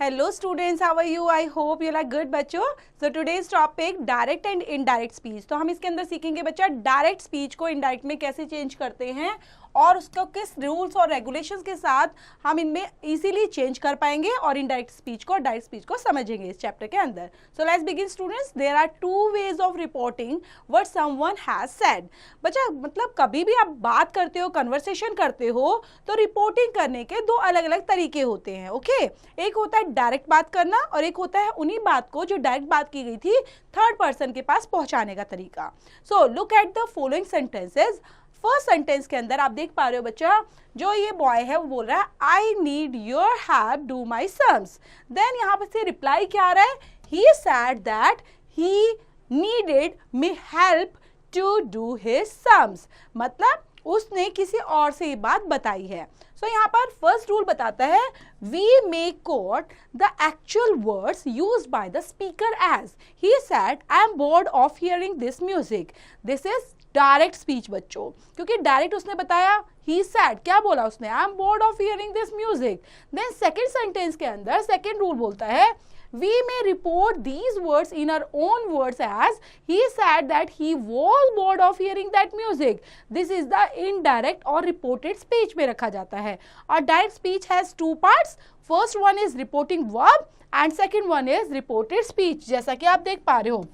Hello students, how are you? I hope you are good बच्चों. So today's topic direct and indirect speech. तो हम इसके अंदर सीखेंगे बच्चा डायरेक्ट स्पीच को इनडायरेक्ट में कैसे चेंज करते हैं और उसको किस रूल्स और रेगुलेशंस के साथ हम इनमें इजीली चेंज कर पाएंगे और इनडायरेक्ट स्पीच को डायरेक्ट स्पीच को समझेंगे इस चैप्टर के अंदर. So let's begin students. There are two ways of reporting what someone has said. बच्चा मतलब कभी भी आप बात करते हो, कन्वर्सेशन करते हो तो रिपोर्टिंग करने के दो अलग अलग तरीके होते हैं. ओके एक होता है डायरेक्ट बात करना और एक होता है उन्हीं बात को जो डायरेक्ट बात की गई थी थर्ड पर्सन के पास पहुंचाने का तरीका. So look at the following sentences. First sentence के अंदर आप देख पा रहे हो बच्चा, जो ये बॉय है वो बोल रहा है I need your help do my sums. Then यहाँ पर से रिप्लाई क्या आ रहा है, he said that he needed me help to do his sums. मतलब उसने किसी और से ये बात बताई है. सो यहाँ पर फर्स्ट रूल बताता है we may quote the actual words used by the speaker as he said I am bored of hearing this music. This is direct speech बच्चों, क्योंकि डायरेक्ट उसने बताया ही सैड, क्या बोला उसने, I am bored of hearing this music. Then second sentence के अंदर second rule बोलता है we may report these words in our own words as he said that he was bored of hearing that music. This is the indirect or reported speech में रखा जाता है. और direct speech has two parts. First one is reporting verb and second one is reported speech. जैसा कि आप देख पा रहे हो.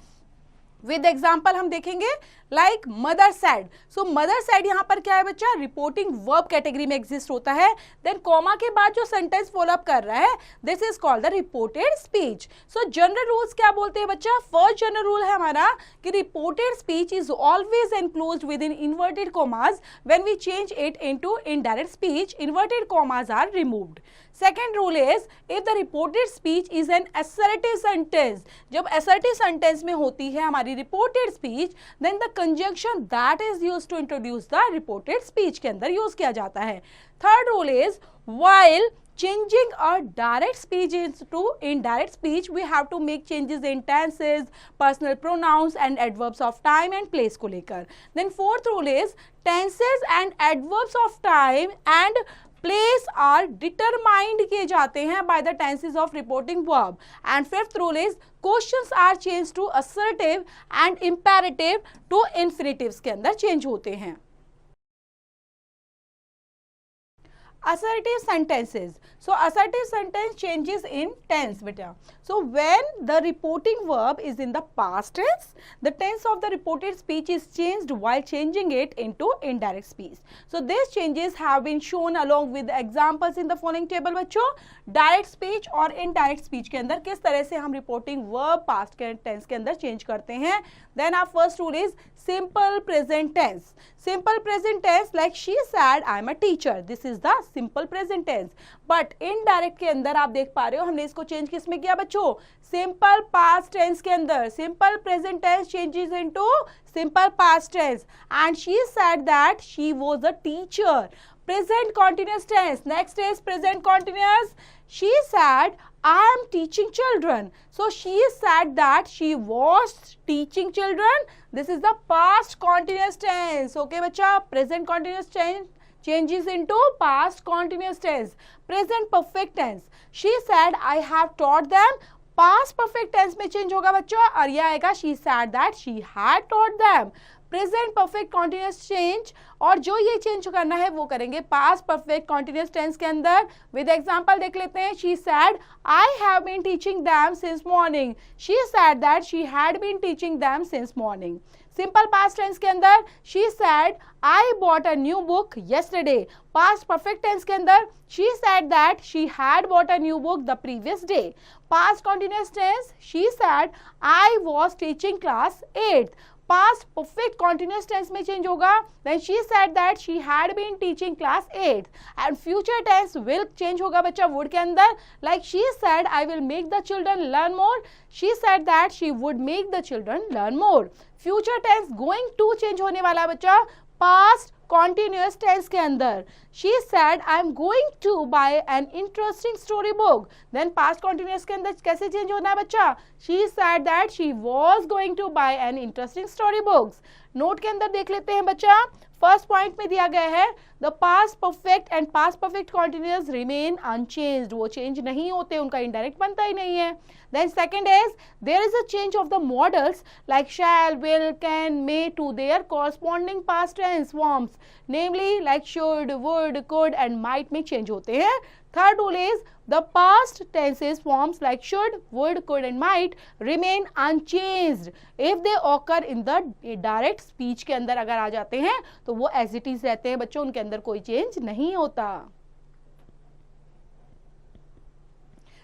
विद एग्जाम्पल हम देखेंगे लाइक मदर सैड. सो मदर सैड यहाँ पर क्या है बच्चा, रिपोर्टिंग वर्ब कैटेगरी में एग्जिस्ट होता है. देन कॉमा के बाद जो सेंटेंस फॉलो अप कर रहा है this is called the reported speech. So general rules क्या बोलते हैं बच्चा, फर्स्ट जनरल रूल है हमारा कि reported speech is always enclosed within inverted commas. When we change it into indirect speech inverted commas are removed. Second rule is if the reported speech is an assertive sentence. जब assertive sentence में होती है हमारी reported speech, then the conjunction that is used to introduce the reported speech के अंदर use किया जाता है. Third rule is while changing a direct speech into indirect speech, we have to make changes in tenses, personal pronouns and adverbs of time and place को लेकर. Then fourth rule is tenses and adverbs of time and place are determined किए जाते हैं by the tenses of reporting verb. And fifth rule is questions are changed to assertive and imperative to infinitives के अंदर change होते हैं. Assertive sentences. So assertive sentence changes in tense beta. So when the reporting verb is in the past tense, the tense of the reported speech is changed while changing it into indirect speech. So these changes have been shown along with the examples in the following table बच्चों. Direct speech और indirect speech के अंदर किस तरह से हम reporting verb past tense के अंदर change करते हैं. Then our first rule is simple present tense. Simple present tense like she said I am a teacher. This is the simple present tense. But indirect के अंदर आप देख पा रहे हो हमने इसको चेंज किस में किया बच्चों, simple past tense के अंदर. Simple present tense changes into simple past tense and she said that she was a teacher. Present continuous tense. Next is present continuous. She said I am teaching children. So she said that she was teaching children. This is the past continuous tense. Okay बच्चा, present continuous tense changes into past continuous tense. Present perfect tense. She said I have taught them. Past perfect tense में change होगा बच्चों और यह आएगा she said that she had taught them. Present perfect continuous change और जो ये change करना है वो करेंगे पास्ट परफेक्ट कॉन्टिन्यूस टेंस के अंदर. विद एग्जांपल देख लेते हैं. She said I have been teaching them since morning. She said that she had been teaching them since morning. Simple past tense के अंदर she said I bought a new book yesterday. Past perfect tense के अंदर she said that she had bought a new book the previous day. Past continuous tense she said I was teaching class 8th. Past perfect continuous tense में change होगा. Then she said that she had been teaching class 8th. And future tense will change होगा बच्चा would के अंदर. Like she said I will make the children learn more. She said that she would make the children learn more. Future tense going to change होने वाला बच्चा past continuous tense के अंदर. She said I am going to buy an interesting story book. Then past continuous के अंदर कैसे change होना है बच्चा, she said that she was going to buy an interesting story books. Note के अंदर देख लेते हैं बच्चा. फर्स्ट पॉइंट में दिया गया है the past perfect and past perfect continuous remain unchanged, वो चेंज नहीं होते, उनका इंडायरेक्ट बनता ही नहीं है. Then second is there is a change of the modals like shall, will, can, may to their corresponding past tense forms, namely like should, would, could and might में change होते हैं. Third rule is the past tenses forms like should, would, could and might remain unchanged if they occur in the direct speech के अंदर अगर आ जाते हैं तो वो as it is रहते हैं बच्चों, उनके अंदर कोई चेंज नहीं होता.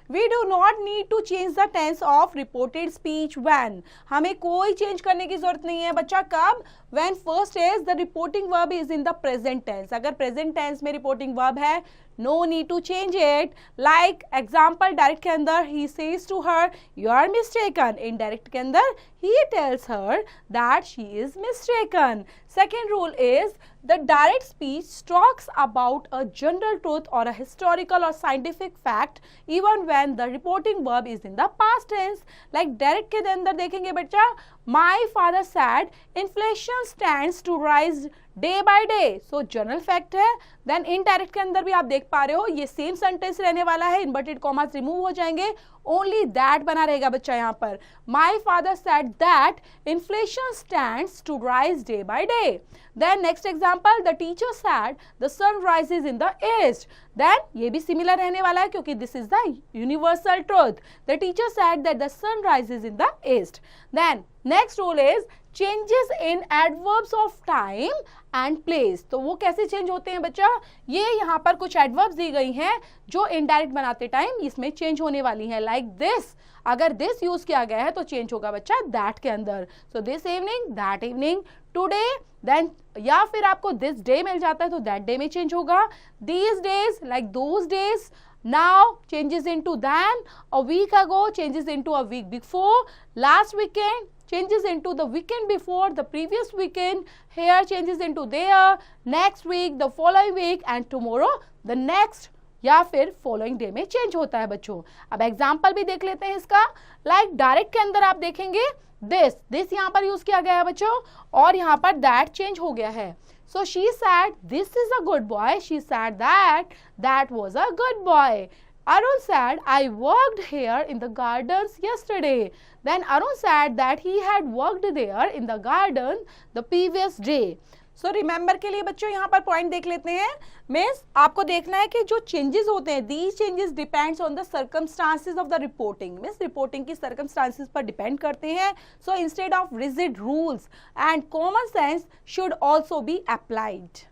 We do not need to change the tense of reported speech when, हमें कोई चेंज करने की जरूरत नहीं है बच्चा. कब? when first is the reporting verb is in the present tense, अगर present tense में reporting verb है no need to change it. like example direct के अंदर he says to her you are mistaken, indirect के अंदर he tells her that she is mistaken. Second rule is the direct speech talks about a general truth or a historical or scientific fact even when the reporting verb is in the past tense. like direct के अंदर देखेंगे बच्चा my father said inflation stands to rise day by day, so general fact है. Then indirect के अंदर भी आप देख पा रहे हो ये सेम सेंटेंस रहने वाला है, इन्वर्टेड कॉमास रिमूव हो जाएंगे, ओनली दैट बना रहेगा बच्चा यहाँ पर. My father said that inflation stands to rise day by day. Then next example the teacher said the sun rises in the east. Then ये भी सिमिलर रहने वाला है क्योंकि this is the universal truth. The teacher said that the sun rises in the east. Then next rule is changes in adverbs of time and place. तो वो कैसे change होते हैं बच्चा, ये यहाँ पर कुछ एडवर्ब्स दी गई हैं जो इनडायरेक्ट बनाते टाइम इसमें चेंज होने वाली हैं. लाइक दिस, अगर दिस यूज किया गया है तो चेंज होगा बच्चा दैट के अंदर. So this evening, that evening, today, then या फिर आपको दिस डे मिल जाता है तो दैट डे में चेंज होगा. These days like those days. Now changes into then, a week ago changes into a week before, last weekend changes into the weekend before the previous weekend, here changes into there, next week, the following week and tomorrow the next या फिर following day में change होता है बच्चों. अब example भी देख लेते हैं इसका. लाइक डायरेक्ट के अंदर आप देखेंगे दिस यहाँ पर यूज किया गया है बच्चों और यहाँ पर दैट चेंज हो गया है. So she said, this is a good boy. She said that was a good boy. Arun said, I worked here in the gardens yesterday. Then Arun said that he had worked there in the garden the previous day. So remember के लिए बच्चों यहाँ पर point देख लेते हैं. Means आपको देखना है कि जो चेंजेस होते हैं these changes depends on the circumstances of the reporting. Means reporting की सर्कमस्टांसेस पर डिपेंड करते हैं. So instead of rigid rules and common sense should also be applied.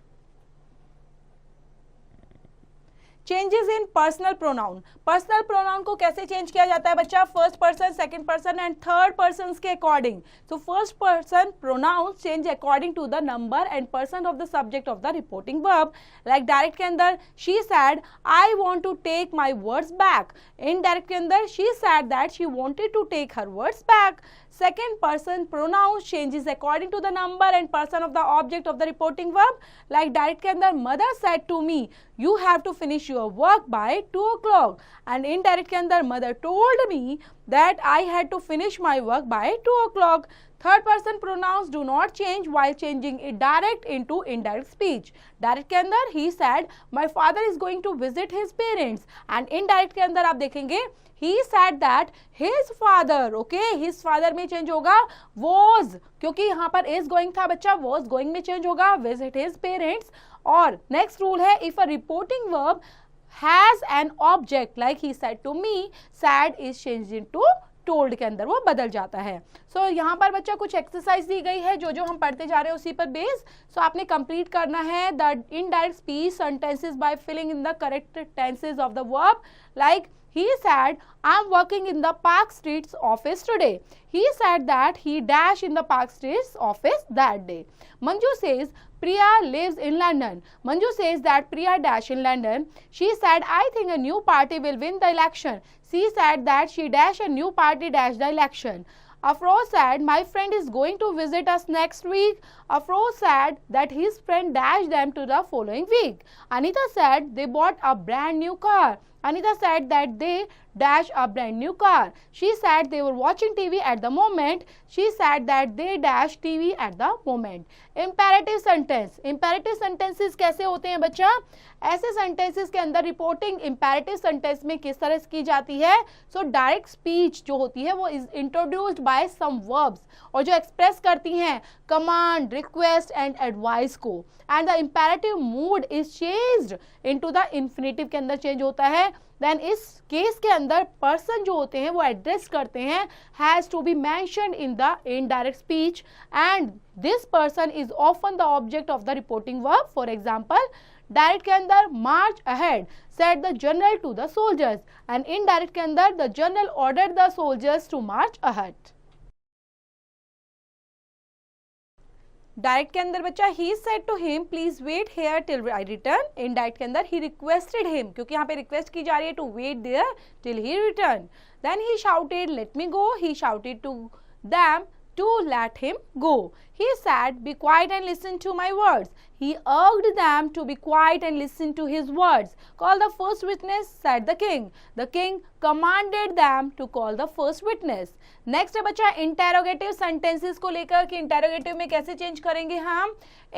Changes in personal pronoun. Personal pronoun को कैसे change किया जाता है बच्चा, first person, second person and third person के according. So first person pronoun change according to the number and person of the subject of the reporting verb. Like direct के अंदर she said I want to take my words back. Indirect के अंदर she said that she wanted to take her words back. Second person pronoun changes according to the number and person of the object of the reporting verb. Like direct के अंदर mother said to me you have to finish your work by 2 o'clock. And indirect के अंदर mother told me that I had to finish my work by 2 o'clock. Third person pronouns do not change while changing it direct into indirect speech. Direct के अंदर he said my father is going to visit his parents. And indirect के अंदर आप देखेंगे he said that his father, okay, his father में change होगा was, क्योंकि यहाँ पर is going था बच्चा, was going में चेंज होगा visit his parents. और next rule है if a reporting verb has an object like he said to me, said is changed into told के अंदर वो बदल जाता है. सो यहाँ पर बच्चा कुछ एक्सरसाइज दी गई है जो हम पढ़ते जा रहे हैं उसी पर बेस. सो आपने कंप्लीट करना है the indirect speech sentences by filling in the correct tenses of the verb. Like he said I'm working in the Park Street's office today. He said that he dash in the Park Street's office that day. Manju says Priya lives in London. Manju says that Priya dash in London. She said I think a new party will win the election. She said that she dash a new party dash the election. Afroz said my friend is going to visit us next week. Afroz said that his friend dashed them to the following week. Anita said they bought a brand new car. Anita said that they dash a brand new car. She said they were watching TV at the moment. She said that they dash TV at the moment. Imperative sentence. Imperative sentences कैसे होते हैं बच्चा? ऐसे sentences के अंदर reporting imperative sentence में किस तरह से की जाती है? So direct speech जो होती है वो is introduced by some verbs और जो express करती हैं command, request and advice को, and the imperative mood is changed into the infinitive के अंदर change होता है. Then इस केस के अंदर पर्सन जो होते हैं वो एड्रेस करते हैं has to be mentioned in the indirect speech and this person is often the object of the reporting verb. For example direct के अंदर march ahead said the general to the soldiers and indirect के अंदर the general ordered the soldiers to march ahead. Direct के अंदर बच्चा he said to him please wait here till I return. Indirect के अंदर he requested him, क्योंकि यहाँ पे रिक्वेस्ट की जा रही है to wait there till he return. Then he shouted let me go. He shouted to them to let him go. He said, be quiet and listen to my words. He urged them to be quiet and listen to his words. Call the first witness, said the king. The king commanded them to call the first witness. Next है बच्चा interrogative sentences को लेकर कि interrogative में कैसे change करेंगे हम.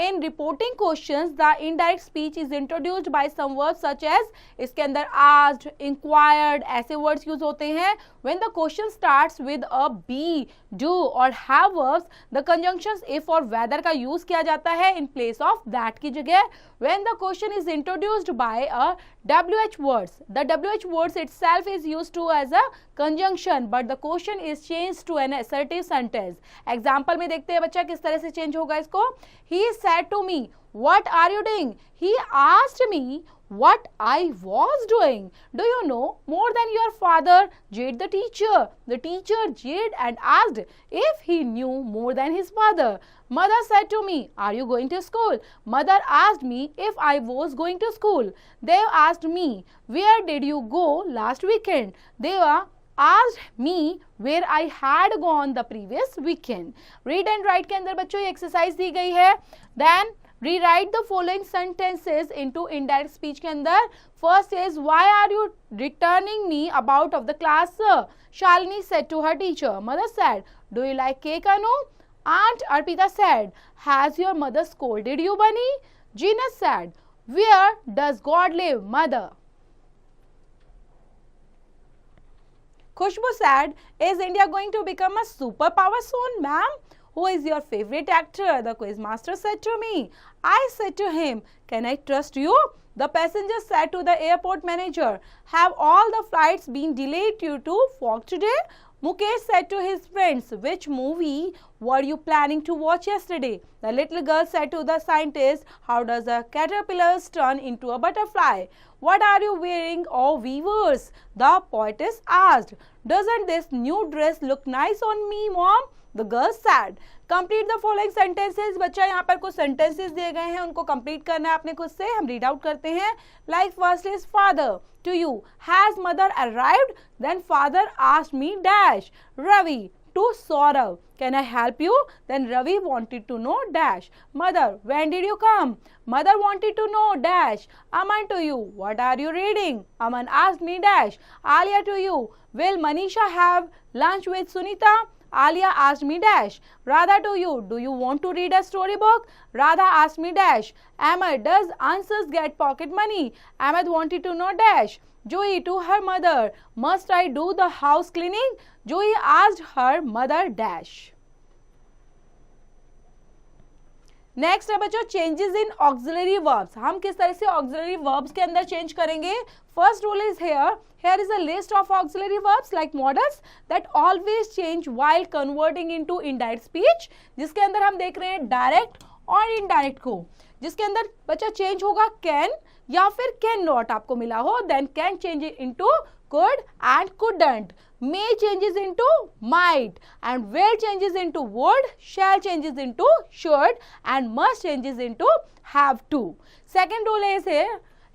In reporting questions the indirect speech is introduced by some words such as, इसके अंदर आस्क्ड, इंक्वायर्ड ऐसे वर्ड्स यूज होते हैं. When the question starts with a be, do और have verbs, the conjunctions if और whether का use किया जाता है इन प्लेस ऑफ दैट की जगह. When the question is introduced by a WH words, the WH words itself is used to as a conjunction, but the question is changed to an assertive sentence. Example में देखते हैं बच्चा किस तरह से change होगा इसको. He said to me, what are you doing? He asked me what I was doing. Do you know more than your father? Jeered the teacher. The teacher jeered and asked if he knew more than his father. Mother said to me, are you going to school? Mother asked me if I was going to school. They asked me, where did you go last weekend? They asked me where I had gone the previous weekend. Read and write के अंदर बच्चों ये exercise दी गई है. Then rewrite the following sentences into indirect speech के अंदर. First is, why are you returning me out of the class, sir? Shalini said to her teacher. Mother said, do you like cake, Anu? Aunt Arpita said, has your mother scolded you, Bunny? Gina said, where does God live, mother? Khushbu said, is India going to become a superpower soon, ma'am? Who is your favorite actor? The quiz master said to me. I said to him, can I trust you? The passenger said to the airport manager, have all the flights been delayed due to fog today? Mukesh said to his friends, which movie were you planning to watch yesterday? The little girl said to the scientist, how does a caterpillar turn into a butterfly? What are you wearing, oh weavers? The poetess asked. Doesn't this new dress look nice on me, mom? The girl said. Complete the following sentences. बच्चा यहाँ पर कुछ sentences दिए गए हैं, उनको complete करना है अपने खुद से. हम read out करते हैं. Like first is father to you. Has mother arrived? Then father asked me dash. Ravi to Saurav. Can I help you? Then Ravi wanted to know dash. Mother, when did you come? Mother wanted to know dash. Aman to you. What are you reading? Aman asked me dash. Alia to you. Will Manisha have lunch with Sunita? Alia asked me dash. Radha to you. Do you want to read a storybook? Radha asked me dash. Ahmed, does answers get pocket money? Ahmed wanted to know dash. Joey to her mother. Must I do the house cleaning? Joey asked her mother dash. Next है बच्चों changes in auxiliary verbs. हम किस तरह से auxiliary verbs के अंदर change करेंगे. First rule is here is a list of auxiliary verbs like models that always change while converting into indirect speech. जिसके अंदर हम देख रहे हैं डायरेक्ट और इनडायरेक्ट को, जिसके अंदर बच्चा चेंज होगा कैन या फिर कैन नॉट आपको मिला हो. Then can change into could and couldn't. May changes into might and will changes into would. Shall changes into should and must changes into have to. Second rule is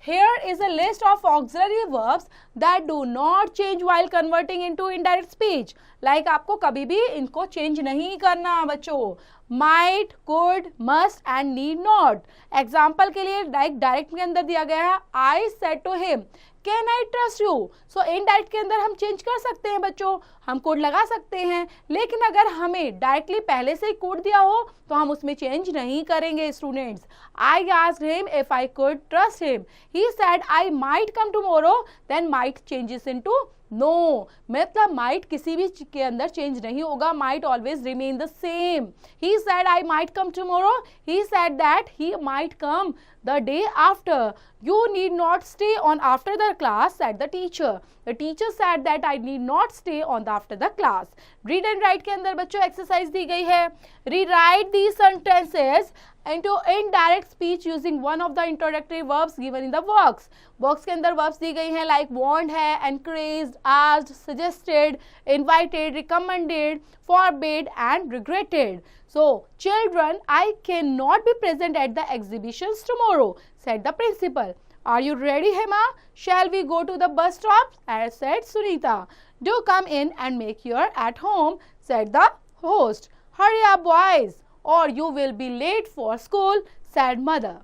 here is a list of auxiliary verbs that do not change while converting into indirect speech. Like आपको कभी भी इनको change नहीं करना बच्चों. Might, could, must and need not. Example के लिए like direct के अंदर दिया गया है I said to him, can I trust you. So indirect के अंदर हम चेंज कर सकते हैं बच्चों, हम कोड लगा सकते हैं, लेकिन अगर हमें डायरेक्टली पहले से ही कोड दिया हो तो हम उसमें चेंज नहीं करेंगे students. I asked him if I could trust him, he said I might come tomorrow, then might changes into no, मतलब माइट किसी भी के अंदर चेंज नहीं होगा, might always remain the same. He said I might come tomorrow, he said that he might come the day after. You need not stay on after the class, said the teacher. The teacher said that I need not stay on the after the class. Read and write के अंदर बच्चों exercise दी गई है। Rewrite these sentences into indirect speech using one of the introductory verbs given in the box. Box के अंदर verbs दी गई हैं like want है, encouraged, asked, suggested, invited, recommended, forbade and regretted. So, children, I cannot be present at the exhibitions tomorrow, said the principal. Are you ready, Hema? Shall we go to the bus stop? Said Sunita. Do come in and make your at home, said the host. Hurry up, boys, or you will be late for school, said mother.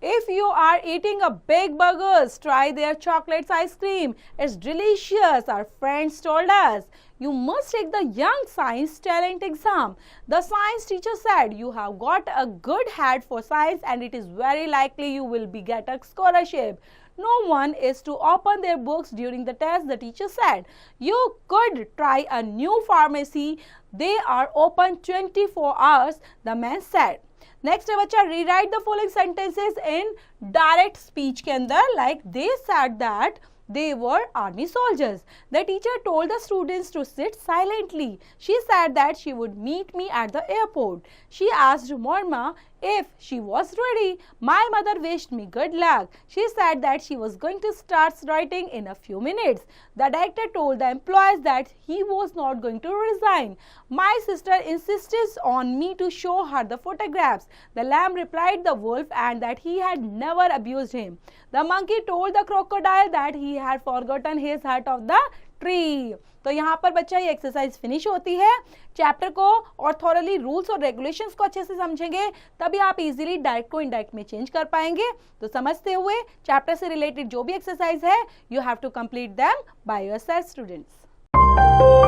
If you are eating a big burgers, try their chocolates ice cream. It's delicious, our friends told us. You must take the young science talent exam. The science teacher said you have got a good head for science and it is very likely you will be get a scholarship. No one is to open their books during the test, the teacher said. You could try a new pharmacy. They are open 24 hours, the man said. Next है बच्चा rewrite the following sentences in direct speech के अंदर like they said that they were army soldiers. The teacher told the students to sit silently. She said that she would meet me at the airport. She asked Morma if she was ready. My mother wished me good luck. She said that she was going to start writing in a few minutes. The director told the employees that he was not going to resign. My sister insisted on me to show her the photographs. The lamb replied the wolf and that he had never abused him. The monkey told the crocodile that he had forgotten his hat of the tree. तो यहाँ पर बच्चा ये exercise finish होती है। Chapter को और thoroughly rules और रेगुलेशंस को अच्छे से समझेंगे तभी आप इजीली डायरेक्ट को इनडायरेक्ट में चेंज कर पाएंगे। तो समझते हुए चैप्टर से रिलेटेड जो भी एक्सरसाइज है you have to complete them by yourself students.